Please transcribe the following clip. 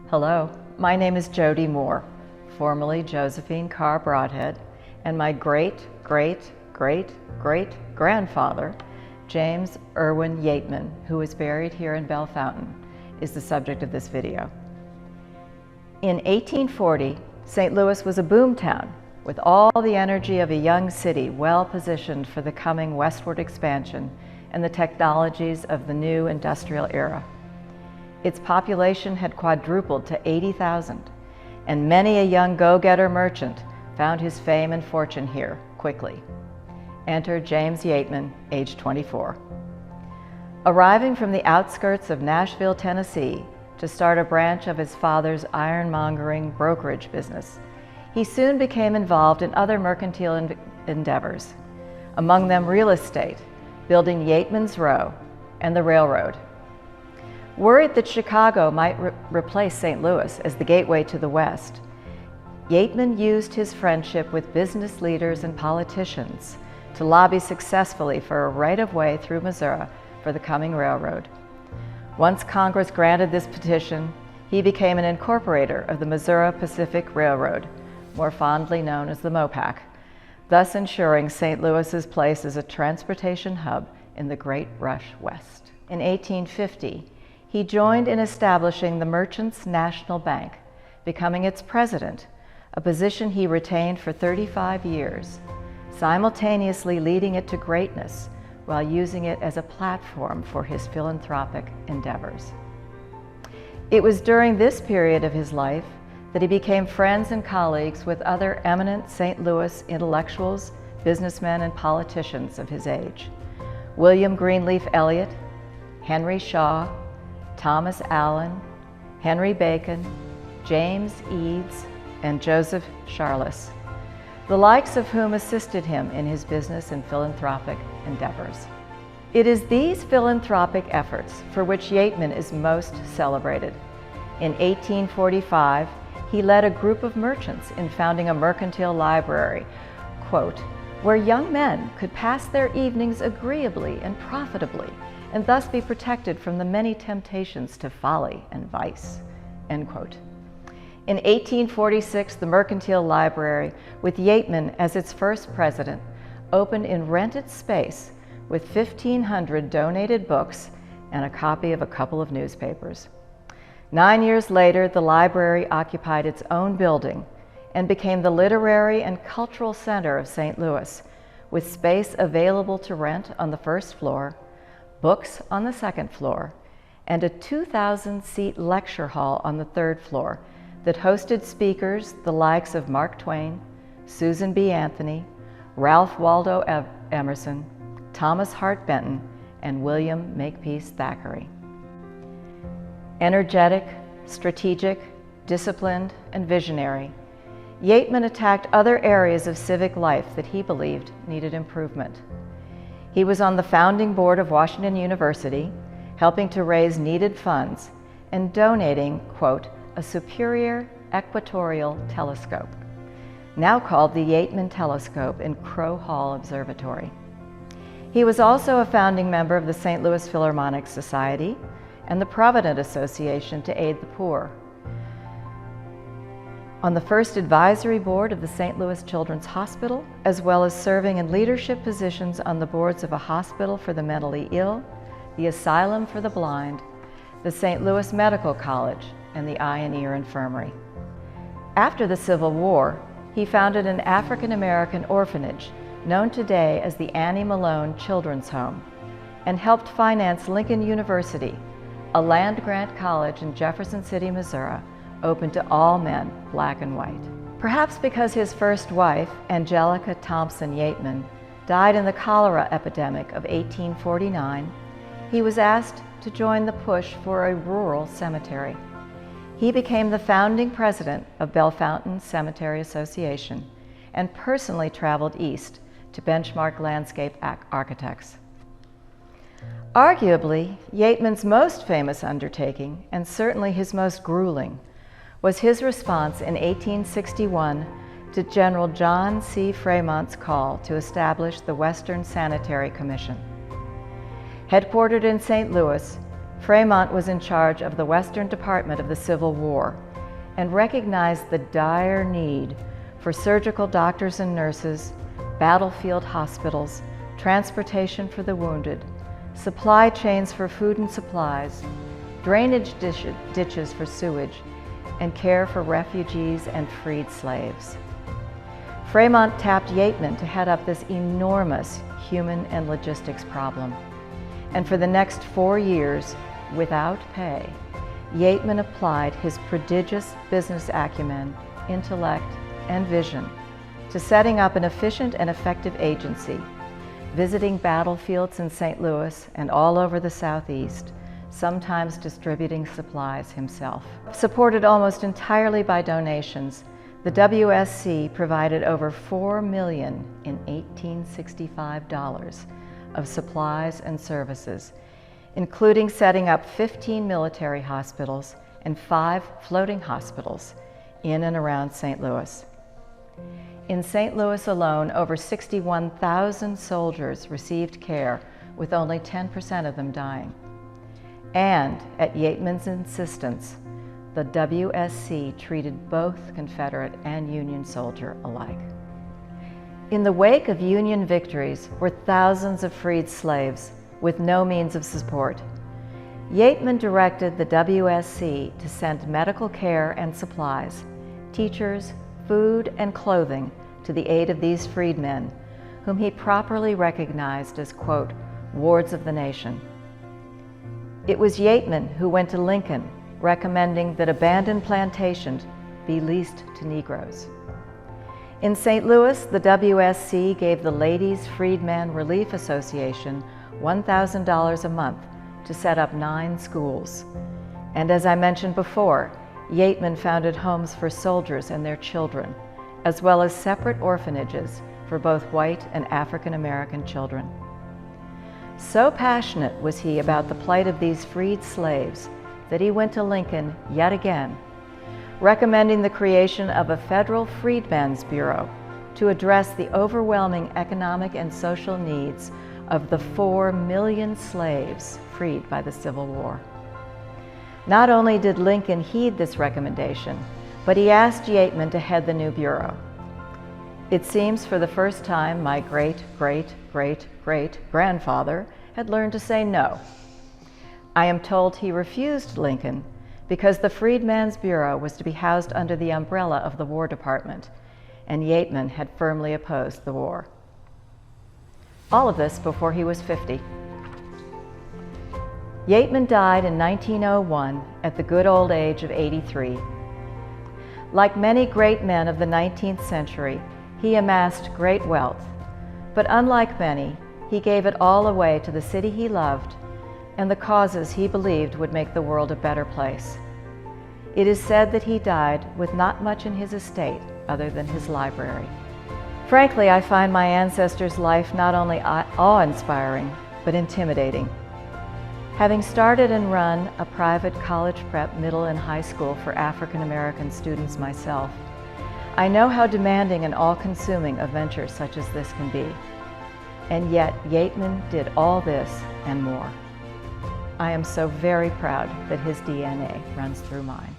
Hello, my name is Jodie Moore, formerly Josephine Carr Broadhead, and my great-great-great-great-grandfather, James Erwin Yateman, who is buried here in Bellefontaine, is the subject of this video. In 1840, St. Louis was a boom town with all the energy of a young city well positioned for the coming westward expansion and the technologies of the new industrial era. Its population had quadrupled to 80,000, and many a young go-getter merchant found his fame and fortune here quickly. Enter James Yateman, age 24. Arriving from the outskirts of Nashville, Tennessee, to start a branch of his father's ironmongering brokerage business, he soon became involved in other mercantile endeavors, among them real estate, building Yateman's Row and the railroad. Worried that Chicago might replace St. Louis as the gateway to the West, Yateman used his friendship with business leaders and politicians to lobby successfully for a right-of-way through Missouri for the coming railroad. Once Congress granted this petition, he became an incorporator of the Missouri Pacific Railroad, more fondly known as the MOPAC, thus ensuring St. Louis's place as a transportation hub in the Great Rush West. In 1850, he joined in establishing the Merchants National Bank, becoming its president, a position he retained for 35 years, simultaneously leading it to greatness while using it as a platform for his philanthropic endeavors. It was during this period of his life that he became friends and colleagues with other eminent St. Louis intellectuals, businessmen, and politicians of his age: William Greenleaf Eliot, Henry Shaw, Thomas Allen, Henry Bacon, James Eads, and Joseph Charles, the likes of whom assisted him in his business and philanthropic endeavors. It is these philanthropic efforts for which Yateman is most celebrated. In 1845, he led a group of merchants in founding a mercantile library, quote, where young men could pass their evenings agreeably and profitably, and thus be protected from the many temptations to folly and vice, end quote. In 1846, the Mercantile Library, with Yateman as its first president, opened in rented space with 1,500 donated books and a copy of a couple of newspapers. 9 years later, the library occupied its own building and became the literary and cultural center of St. Louis, with space available to rent on the first floor, books on the second floor, and a 2,000-seat lecture hall on the third floor that hosted speakers the likes of Mark Twain, Susan B. Anthony, Ralph Waldo Emerson, Thomas Hart Benton, and William Makepeace Thackeray. Energetic, strategic, disciplined, and visionary, Yateman attacked other areas of civic life that he believed needed improvement. He was on the founding board of Washington University, helping to raise needed funds and donating, quote, a superior equatorial telescope, now called the Yateman Telescope in Crow Hall Observatory. He was also a founding member of the St. Louis Philharmonic Society and the Provident Association to Aid the Poor. On the first advisory board of the St. Louis Children's Hospital, as well as serving in leadership positions on the boards of a hospital for the mentally ill, the Asylum for the Blind, the St. Louis Medical College, and the Eye and Ear Infirmary. After the Civil War, he founded an African-American orphanage known today as the Annie Malone Children's Home, and helped finance Lincoln University, a land-grant college in Jefferson City, Missouri, open to all men, black and white. Perhaps because his first wife, Angelica Thompson Yateman, died in the cholera epidemic of 1849, he was asked to join the push for a rural cemetery. He became the founding president of Bellefontaine Cemetery Association and personally traveled east to benchmark landscape architects. Arguably, Yateman's most famous undertaking, and certainly his most grueling, was his response in 1861 to General John C. Fremont's call to establish the Western Sanitary Commission. Headquartered in St. Louis, Fremont was in charge of the Western Department of the Civil War and recognized the dire need for surgical doctors and nurses, battlefield hospitals, transportation for the wounded, supply chains for food and supplies, drainage ditches for sewage, and care for refugees and freed slaves. Fremont tapped Yateman to head up this enormous human and logistics problem. And for the next 4 years, without pay, Yateman applied his prodigious business acumen, intellect, and vision to setting up an efficient and effective agency, visiting battlefields in St. Louis and all over the Southeast, sometimes distributing supplies himself. Supported almost entirely by donations, the WSC provided over $4 million in 1865 dollars of supplies and services, including setting up 15 military hospitals and 5 floating hospitals in and around St. Louis. In St. Louis alone, over 61,000 soldiers received care, with only 10% of them dying. And at Yateman's insistence, the WSC treated both Confederate and Union soldier alike. In the wake of Union victories were thousands of freed slaves with no means of support. Yateman directed the WSC to send medical care and supplies, teachers, food, and clothing to the aid of these freedmen, whom he properly recognized as, quote, wards of the nation. It was Yateman who went to Lincoln recommending that abandoned plantations be leased to Negroes. In St. Louis, the WSC gave the Ladies Freedmen Relief Association $1,000 a month to set up 9 schools. And as I mentioned before, Yateman founded homes for soldiers and their children, as well as separate orphanages for both white and African American children. So passionate was he about the plight of these freed slaves that he went to Lincoln yet again, recommending the creation of a federal Freedmen's Bureau to address the overwhelming economic and social needs of the 4 million slaves freed by the Civil War. Not only did Lincoln heed this recommendation, but he asked Yateman to head the new bureau. It seems for the first time my great-great-great-great-grandfather had learned to say no. I am told he refused Lincoln because the Freedmen's Bureau was to be housed under the umbrella of the War Department, and Yateman had firmly opposed the war. All of this before he was 50. Yateman died in 1901 at the good old age of 83. Like many great men of the 19th century, he amassed great wealth, but unlike many, he gave it all away to the city he loved and the causes he believed would make the world a better place. It is said that he died with not much in his estate other than his library. Frankly, I find my ancestor's life not only awe-inspiring, but intimidating. Having started and run a private college prep middle and high school for African American students myself, I know how demanding and all-consuming a venture such as this can be. And yet, Yateman did all this and more. I am so very proud that his DNA runs through mine.